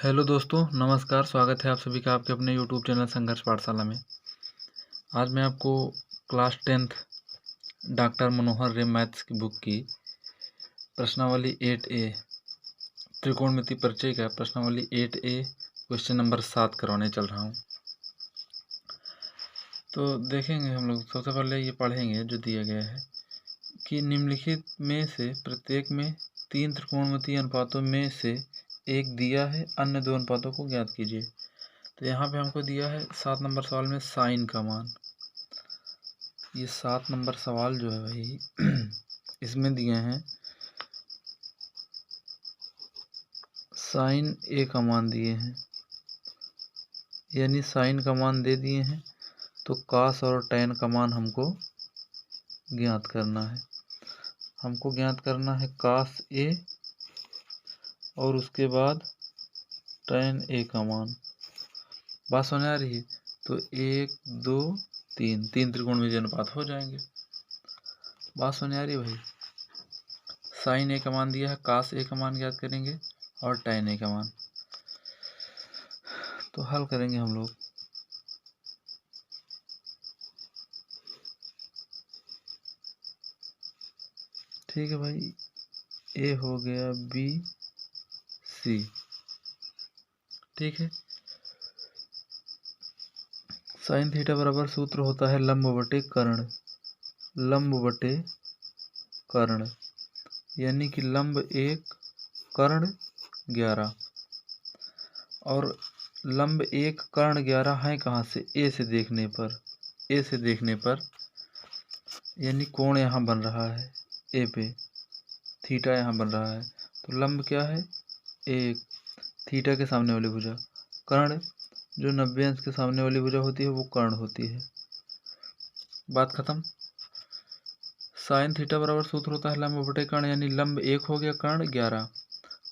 Hello दोस्तों, नमस्कार। स्वागत है आप सभी का आपके अपने यूट्यूब चैनल संघर्ष पाठशाला में। आज मैं आपको क्लास 10th डॉक्टर मनोहर रे मैथ्स की बुक की प्रश्नावली 8A त्रिकोणमिति परिचय का प्रश्नावली 8A क्वेश्चन नंबर 7 करवाने चल रहा हूँ। तो देखेंगे हम लोग। सबसे पहले ये पढ़ेंगे जो दिया गया है कि निम्नलिखित में से प्रत्येक में 3 त्रिकोणमितीय अनुपातों में से एक दिया है, अन्य 2 अनुपातों को ज्ञात कीजिए। तो यहाँ पे हमको दिया है 7 नंबर सवाल में साइन का मान। ये 7 नंबर सवाल जो है भाई इसमें दिए हैं साइन ए का मान दिए हैं, यानी साइन का मान दे दिए हैं। तो कास और टैन का मान हमको ज्ञात करना है। हमको ज्ञात करना है कास ए और उसके बाद टैन ए का मान। बात समझ आ रही है? तो 1 2 3 त्रिकोणमितीय अनुपात हो जाएंगे। बात समझ आ रही है भाई? साइन ए का मान दिया है, कास ए का मान ज्ञात करेंगे और टैन ए का मान। तो हल करेंगे हम लोग। ठीक है भाई, ए हो गया बी सी। ठीक है, साइन थीटा बराबर सूत्र होता है लंब बटे कर्ण। लंब बटे कर्ण यानी कि लंब 1 कर्ण 11 और लंब 1 कर्ण 11 है कहाँ से? ए से देखने पर। ए से देखने पर यानी कोण यहाँ बन रहा है ए पे, थीटा यहाँ बन रहा है। तो लंब क्या है? 1, थीटा के सामने वाली भुजा। कर्ण जो 90 अंश के सामने वाली भुजा होती है वो कर्ण होती है। बात खत्म। साइन थीटा बराबर सूत्र होता है लंब बटे कर्ण, यानी लंब 1 हो गया, कर्ण 11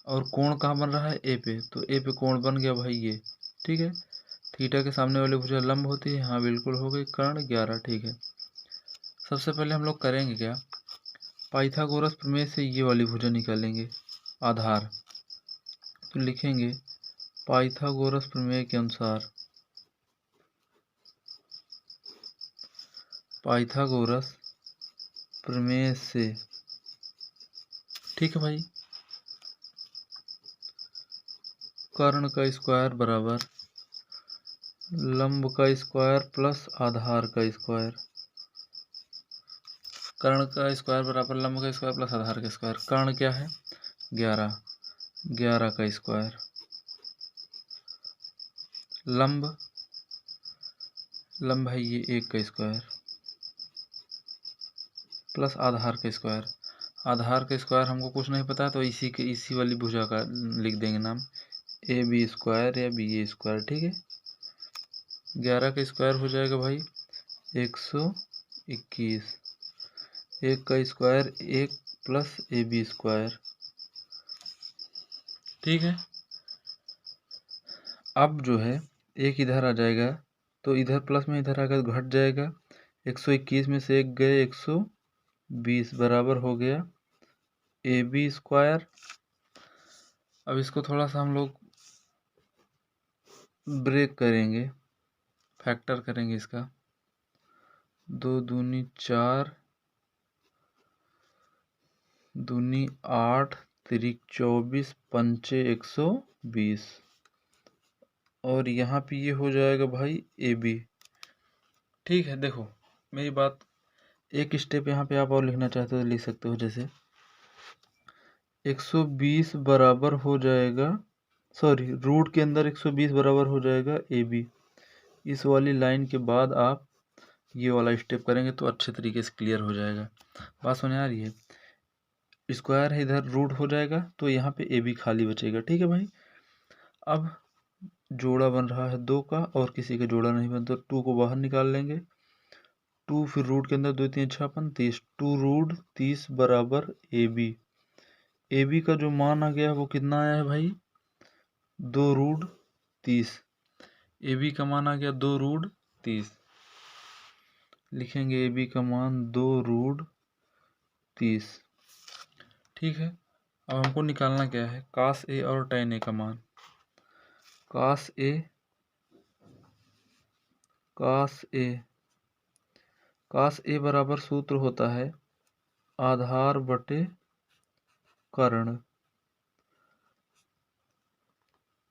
और कोण कहाँ बन रहा है? ए पे। तो ए पे कोण बन गया भाई ये। ठीक है, थीटा के सामने वाली भुजा लंब होती है। हाँ बिल्कुल हो गई, कर्ण 11। ठीक है, सबसे पहले हम लोग करेंगे क्या? पाइथागोरस प्रमेय से ये वाली भुजा निकालेंगे, आधार। तो लिखेंगे पाइथागोरस प्रमेय के अनुसार, पाइथागोरस प्रमेय से, ठीक है भाई, कर्ण का स्क्वायर बराबर लंब का स्क्वायर प्लस आधार का स्क्वायर। कर्ण का स्क्वायर बराबर लंब का स्क्वायर प्लस आधार का स्क्वायर। कर्ण क्या है? 11, 11 का स्क्वायर। लंब है ये 1 का स्क्वायर प्लस आधार का स्क्वायर। आधार का स्क्वायर हमको कुछ नहीं पता, तो इसी वाली भुजा का लिख देंगे नाम, ए बी स्क्वायर या बी ए स्क्वायर। ठीक है, 11 का स्क्वायर हो जाएगा भाई 121। 1 का square 1 plus A B square. ठीक है, अब जो है एक इधर आ जाएगा तो इधर प्लस में इधर आकर घट जाएगा। 121 में से 1 गए, 120 बराबर हो गया ए बी स्क्वायर। अब इसको थोड़ा सा हम लोग ब्रेक करेंगे, फैक्टर करेंगे इसका। 2 दूनी 4, दूनी 8, तिरिक 24, पंचे 120 और यहाँ पे ये हो जाएगा भाई ए बी। ठीक है, देखो मेरी बात, एक स्टेप यहाँ पे आप और लिखना चाहते हो तो लिख सकते हो। जैसे 120 बराबर हो जाएगा, सॉरी रूट के अंदर 120 बराबर हो जाएगा ए बी। इस वाली लाइन के बाद आप ये वाला स्टेप करेंगे तो अच्छे तरीके से क्लियर हो जाएगा। बात समझ आ रही है? स्क्वायर है, इधर रूट हो जाएगा तो यहाँ पे ए बी खाली बचेगा। ठीक है भाई, अब जोड़ा बन रहा है 2 का और किसी का जोड़ा नहीं बनता, 2 को बाहर निकाल लेंगे। 2 फिर रूट के अंदर 2 3 6 30, 2 रूट 30 बराबर ए बी। ए बी का जो मान आ गया वो कितना आया है भाई? 2 रूट 30। ए बी का मान आ गया 2 रूट 30। लिखेंगे ए बी का मान 2 रूट 30। ठीक है, अब हमको निकालना क्या है? कास ए और टैन ए का मान। कास ए बराबर सूत्र होता है आधार बटे कर्ण।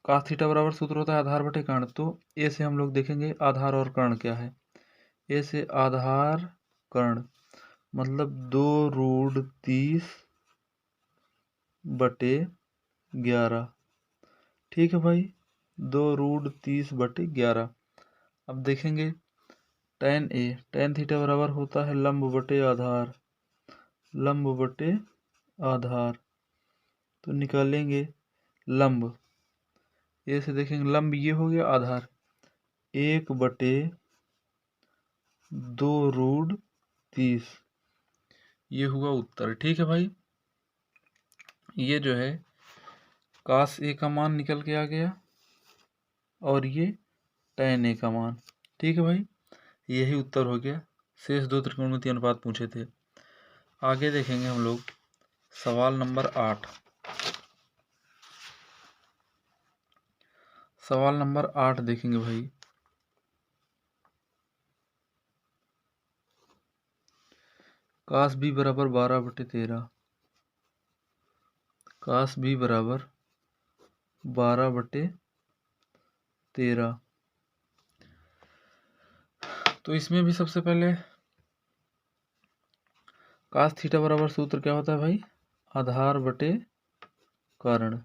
कास थीटा बराबर सूत्र होता है आधार बटे कर्ण। तो ए से हम लोग देखेंगे आधार और कर्ण क्या है। ए से आधार कर्ण मतलब 2√30/11। ठीक है भाई, 2√30/11। अब देखेंगे tan थीटा बराबर होता है लंब बटे आधार। तो निकालेंगे लंब। ए से देखेंगे लंब ये हो गया, आधार 1/2√30। ये हुआ उत्तर। ठीक है भाई, ये जो है कास ए का मान निकल के आ गया और ये tan ए का मान। ठीक है भाई, यही उत्तर हो गया। शेष 2 त्रिकोणमितीय अनुपात पूछे थे। आगे देखेंगे हम लोग सवाल नंबर 8। सवाल नंबर 8 देखेंगे भाई। कास बी बराबर 12/13। कास बी बराबर 12/13। तो इसमें भी सबसे पहले कास थीटा बराबर सूत्र क्या होता है भाई, आधार बटे कर्ण।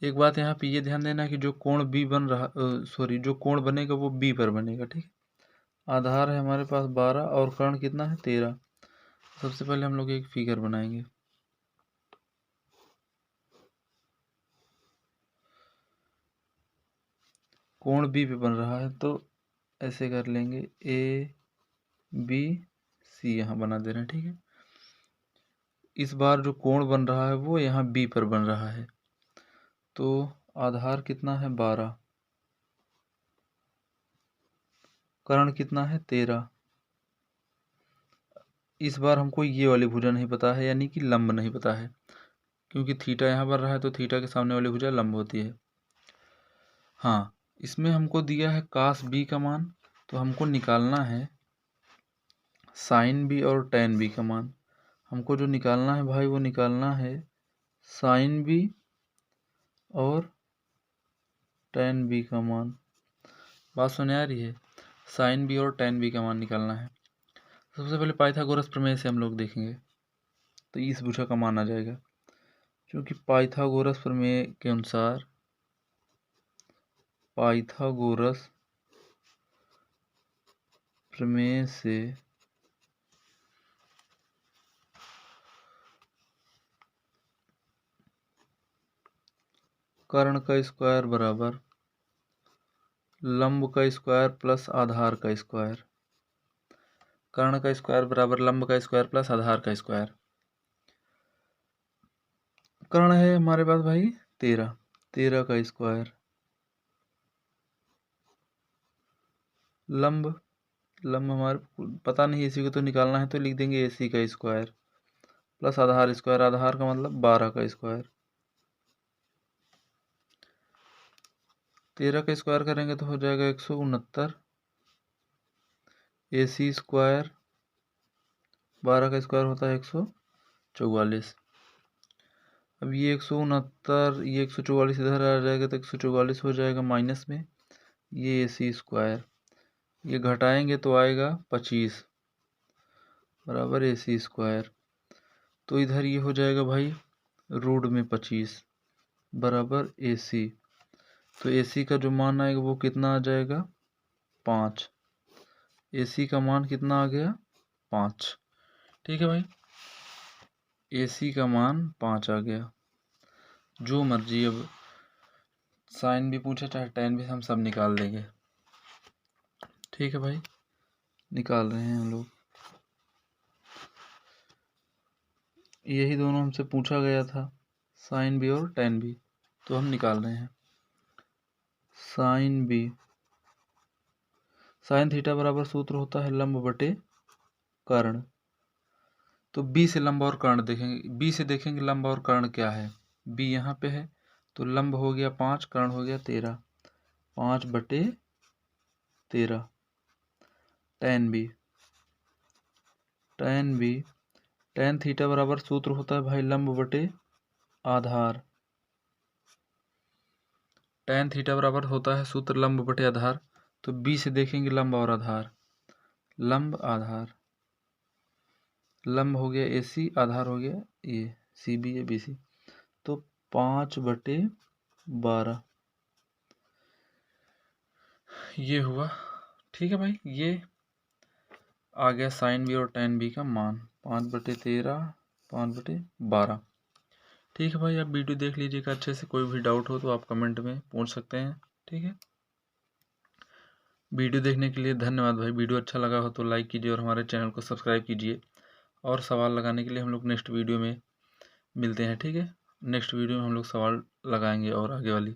एक बात यहाँ पे ये ध्यान देना कि जो कोण बी बन रहा जो कोण बनेगा वो बी पर बनेगा। ठीक है, आधार है हमारे पास 12 और कर्ण कितना है 13। सबसे पहले हम लोग एक फिगर बनाएंगे। कोण बी पे बन रहा है तो ऐसे कर लेंगे ABC यहाँ बना दे रहे हैं। ठीक है, इस बार जो कोण बन रहा है वो यहाँ बी पर बन रहा है। तो आधार कितना है 12, कर्ण कितना है 13। इस बार हमको ये वाली भुजा नहीं पता है, यानी कि लंब नहीं पता है, क्योंकि थीटा यहाँ बन रहा है तो थीटा के सामने वाली भुजा लंब होती है। हाँ, इसमें हमको दिया है कास बी का मान, तो हमको निकालना है साइन बी और टैन बी का मान। हमको जो निकालना है भाई वो निकालना है साइन बी और टैन बी का मान। बात सुने आ रही है, साइन बी और टैन बी का मान निकालना है। सबसे पहले पाइथागोरस प्रमेय से हम लोग देखेंगे तो इस भुजा का मान आ जाएगा, क्योंकि पाइथागोरस प्रमेय के अनुसार पाइथागोरस प्रमेय से कर्ण का स्क्वायर बराबर लंब का स्क्वायर प्लस आधार का स्क्वायर। कर्ण का स्क्वायर बराबर लंब का स्क्वायर प्लस आधार का स्क्वायर। कर्ण है हमारे पास भाई 13 का स्क्वायर। लंब हमारे पता नहीं, इसी को तो निकालना है तो लिख देंगे AC का स्क्वायर प्लस आधार स्क्वायर। आधार का मतलब 12 का स्क्वायर। 13 का स्क्वायर करेंगे तो हो जाएगा 169। AC स्क्वायर 12 का स्क्वायर होता है 144। अब ये 169 ये 144 इधर आ जाएगा तो 144 हो जाएगा माइनस में। ये AC स्क्वायर ये घटाएंगे तो आएगा 25 बराबर AC स्क्वायर। तो इधर ये हो जाएगा भाई रूट में 25 बराबर AC। तो AC का जो मान आएगा वो कितना आ जाएगा 5। AC का मान कितना आ गया 5। ठीक है भाई, AC का मान 5 आ गया। जो मर्जी, अब साइन भी पूछे चाहे टैन भी, हम सब निकाल देंगे। ठीक है भाई, निकाल रहे हैं हम लोग। यही दोनों हमसे पूछा गया था, साइन बी और टैन बी, तो हम निकाल रहे हैं। साइन बी, साइन थीटा बराबर सूत्र होता है लंब बटे कर्ण। तो बी से लंब और कर्ण देखेंगे, बी से देखेंगे लंब और कर्ण क्या है। बी यहाँ पे है तो लंब हो गया 5, कर्ण हो गया 13, 5/13। tan b, tan थीटा बराबर सूत्र होता है भाई लंब बटे आधार। tan थीटा बराबर होता है सूत्र लंब बटे आधार। तो b से देखेंगे लंब और आधार, लंब आधार, लंब हो गया AC, आधार हो गया ये CB या BC। तो 5/12 ये हुआ। ठीक है भाई, ये आ गया साइन बी और tan b का मान 5/13, 5/12। ठीक है भाई, आप वीडियो देख लीजिएगा अच्छे से। कोई भी डाउट हो तो आप कमेंट में पूछ सकते हैं। ठीक है, वीडियो देखने के लिए धन्यवाद भाई। वीडियो अच्छा लगा हो तो लाइक कीजिए और हमारे चैनल को सब्सक्राइब कीजिए। और सवाल लगाने के लिए हम लोग नेक्स्ट वीडियो में मिलते हैं। ठीक है, नेक्स्ट वीडियो में हम लोग सवाल लगाएंगे और आगे वाली